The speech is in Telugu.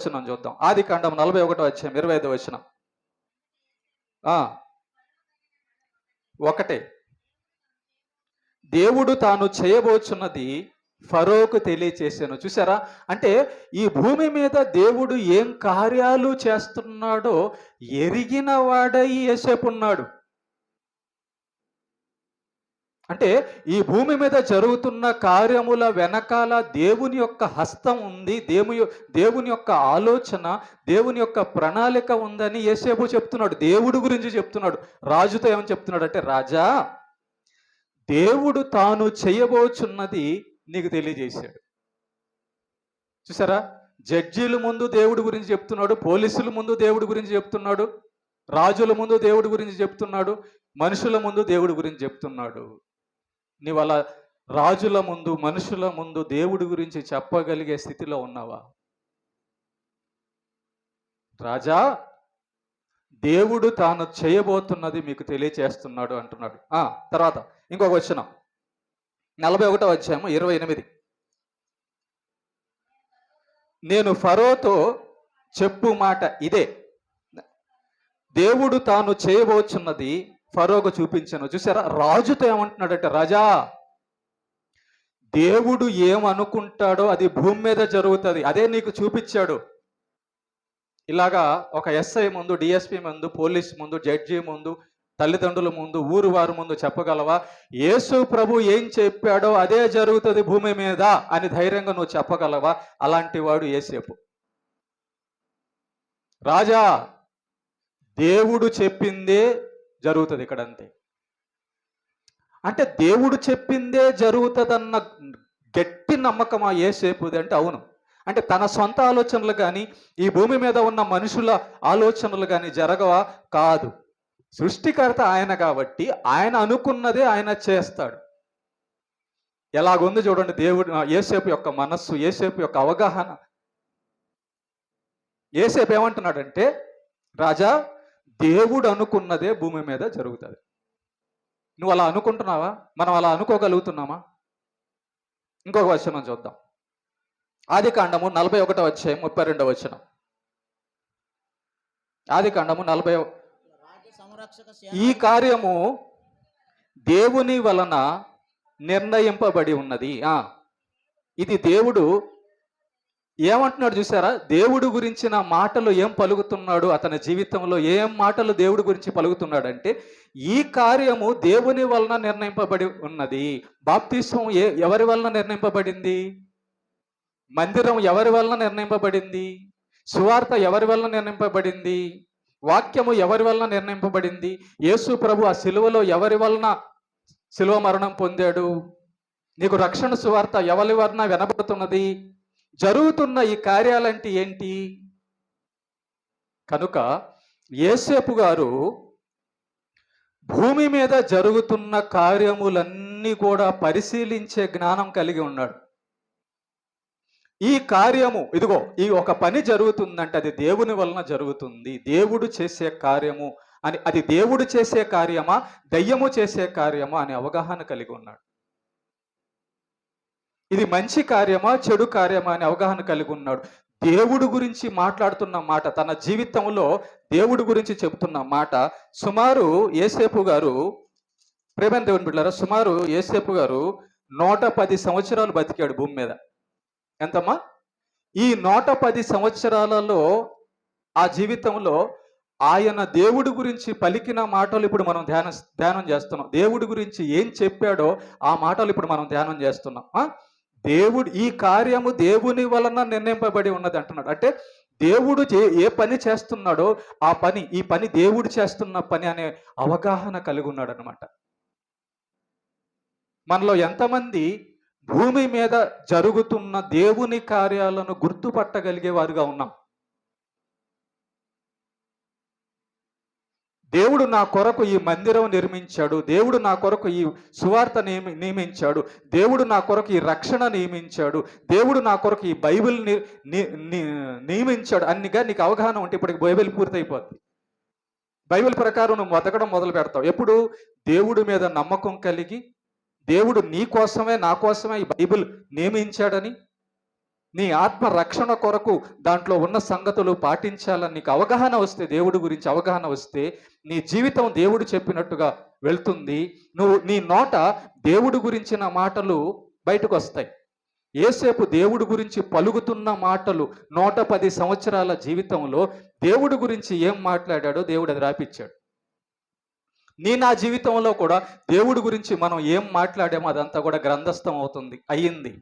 వచనం చూద్దాం. ఆదికాండం 41వ అధ్యాయం 25వ వచనం. ఒకటే, దేవుడు తాను చేయబోచున్నది ఫరోకు తెలియచేసాను. చూసారా, అంటే ఈ భూమి మీద దేవుడు ఏం కార్యాలు చేస్తున్నాడో ఎరిగిన వాడై యోసేపు ఉన్నాడు. అంటే ఈ భూమి మీద జరుగుతున్న కార్యముల వెనకాల దేవుని యొక్క హస్తం ఉంది, దేవుని యొక్క ఆలోచన, దేవుని యొక్క ప్రణాళిక ఉందని యోసేపు చెప్తున్నాడు. దేవుడు గురించి చెప్తున్నాడు. రాజుతో ఏమని చెప్తున్నాడు అంటే, రాజా, దేవుడు తాను చేయబోచున్నది నీకు తెలియజేశాడు. చూసారా, జడ్జీల ముందు దేవుడి గురించి చెప్తున్నాడు, పోలీసుల ముందు దేవుడి గురించి చెప్తున్నాడు, రాజుల ముందు దేవుడి గురించి చెప్తున్నాడు, మనుషుల ముందు దేవుడి గురించి చెప్తున్నాడు. నీవు అలా రాజుల ముందు, మనుషుల ముందు దేవుడి గురించి చెప్పగలిగే స్థితిలో ఉన్నావా? రాజా, దేవుడు తాను చేయబోతున్నది మీకు తెలియచేస్తున్నాడు అంటున్నాడు. తర్వాత ఇంకొక వచనం, 41వ అధ్యాయము 28. నేను ఫరోతో చెప్పు మాట ఇదే, దేవుడు తాను చేయబోచున్నది ఫరోకు చూపించాను. చూసారా, రాజుతో ఏమంటున్నాడంటే, రాజా, దేవుడు ఏమనుకుంటాడో అది భూమి మీద జరుగుతుంది, అదే నీకు చూపించాడు. ఇలాగా ఒక ఎస్ఐ ముందు, డిఎస్పి ముందు, పోలీస్ ముందు, జడ్జి ముందు, తల్లిదండ్రుల ముందు, ఊరు వారి ముందు చెప్పగలవా? యేసు ప్రభు ఏం చెప్పాడో అదే జరుగుతుంది భూమి మీద అని ధైర్యంగా నువ్వు చెప్పగలవా? అలాంటి వాడు యోసేపు. రాజా, దేవుడు చెప్పిందే జరుగుతుంది ఇక్కడ, అంతే. అంటే దేవుడు చెప్పిందే జరుగుతుందన్న గట్టి నమ్మకం ఆ యోసేపుది అంటే అవును. అంటే తన సొంత ఆలోచనలు కానీ, ఈ భూమి మీద ఉన్న మనుషుల ఆలోచనలు కానీ జరగవా? కాదు. సృష్టికర్త ఆయన కాబట్టి ఆయన అనుకున్నదే ఆయన చేస్తాడు. ఎలాగుంది చూడండి దేవుడు, యోసేపు యొక్క మనస్సు, యోసేపు యొక్క అవగాహన. యోసేపు ఏమంటున్నాడంటే, రాజా, దేవుడు అనుకున్నదే భూమి మీద జరుగుతుంది. నువ్వు అలా అనుకుంటున్నావా? మనం అలా అనుకోగలుగుతున్నామా? ఇంకొక వచనం చూద్దాం. ఆదికాండము 41వ అధ్యాయం 32వ వచనం. ఆదికాండము 40. ఈ కార్యము దేవుని వలన నిర్ణయింపబడి ఉన్నది. ఇది దేవుడు ఏమంటున్నాడు చూసారా? దేవుడు గురించిన మాటలు ఏం పలుకుతున్నాడు, అతని జీవితంలో ఏం మాటలు దేవుడి గురించి పలుకుతున్నాడంటే, ఈ కార్యము దేవుని వలన నిర్ణయింపబడి ఉన్నది. బాప్తిస్మం ఎవరి వలన నిర్ణయింపబడింది? మందిరం ఎవరి వలన నిర్ణయింపబడింది? సువార్త ఎవరి వలన నిర్ణయింపబడింది? వాక్యము ఎవరి వలన నిర్ణయింపబడింది? యేసు ప్రభు ఆ సిలువలో ఎవరి వలన సిలువ మరణం పొందాడు? నీకు రక్షణ సువార్త ఎవరి వలన వినబడుతున్నది? జరుగుతున్న ఈ కార్యాలంటే ఏంటి? కనుక యోసేపు గారు భూమి మీద జరుగుతున్న కార్యములన్నీ కూడా పరిశీలించే జ్ఞానం కలిగి ఉన్నాడు. ఈ కార్యము, ఇదిగో ఈ ఒక పని జరుగుతుందంటే అది దేవుని వలన జరుగుతుంది, దేవుడు చేసే కార్యము అని, అది దేవుడు చేసే కార్యమా, దయ్యము చేసే కార్యమా అనే అవగాహన కలిగి ఉన్నాడు. ఇది మంచి కార్యమా, చెడు కార్యమా అనే అవగాహన కలిగి ఉన్నాడు. దేవుడు గురించి మాట్లాడుతున్న మాట, తన జీవితంలో దేవుడి గురించి చెబుతున్న మాట. సుమారు యోసేపు గారు, ప్రేమ దేవుని బిడ్డలారా, సుమారు యోసేపు గారు 110 సంవత్సరాలు బతికాడు భూమి మీద. ఎంతమ్మా? ఈ 110 సంవత్సరాలలో ఆ జీవితంలో ఆయన దేవుడి గురించి పలికిన మాటలు ఇప్పుడు మనం ధ్యానం చేస్తున్నాం. దేవుడి గురించి ఏం చెప్పాడో ఆ మాటలు ఇప్పుడు మనం ధ్యానం చేస్తున్నాం. దేవుడు ఈ కార్యము దేవుని వలన నిర్ణయింపబడి ఉన్నది అంటున్నాడు. అంటే దేవుడు ఏ పని చేస్తున్నాడో ఆ పని, ఈ పని దేవుడు చేస్తున్న పని అనే అవగాహన కలిగి ఉన్నాడు అనమాట. మనలో ఎంతమంది భూమి మీద జరుగుతున్న దేవుని కార్యాలను గుర్తుపట్టగలిగే వారుగా ఉన్నాం? దేవుడు నా కొరకు ఈ మందిరం నిర్మించాడు, దేవుడు నా కొరకు ఈ సువార్త నియమించాడు, దేవుడు నా కొరకు ఈ రక్షణ నియమించాడు, దేవుడు నా కొరకు ఈ బైబిల్ నియమించాడు అన్నిగా నీకు అవగాహన ఉంటే ఇప్పటికి బైబిల్ పూర్తయిపోద్ది. బైబిల్ ప్రకారం నువ్వు బతకడం మొదలు పెడతావు. ఎప్పుడు? దేవుడి మీద నమ్మకం కలిగి, దేవుడు నీ కోసమే, నా కోసమే ఈ బైబిల్ నియమించాడని నీ ఆత్మ రక్షణ కొరకు దాంట్లో ఉన్న సంగతులు పాటించాలని నీకు అవగాహన వస్తే, దేవుడి గురించి అవగాహన వస్తే, నీ జీవితం దేవుడు చెప్పినట్టుగా వెళ్తుంది. నీ నోట దేవుడి గురించిన మాటలు బయటకు వస్తాయి. యేసేపు దేవుడి గురించి పలుకుతున్న మాటలు 110 సంవత్సరాల జీవితంలో దేవుడి గురించి ఏం మాట్లాడాడో దేవుడు అది రాపిచ్చాడు. నా జీవితంలో కూడా దేవుడి గురించి మనం ఏం మాట్లాడామో అదంతా కూడా గ్రంథస్థం అయ్యింది.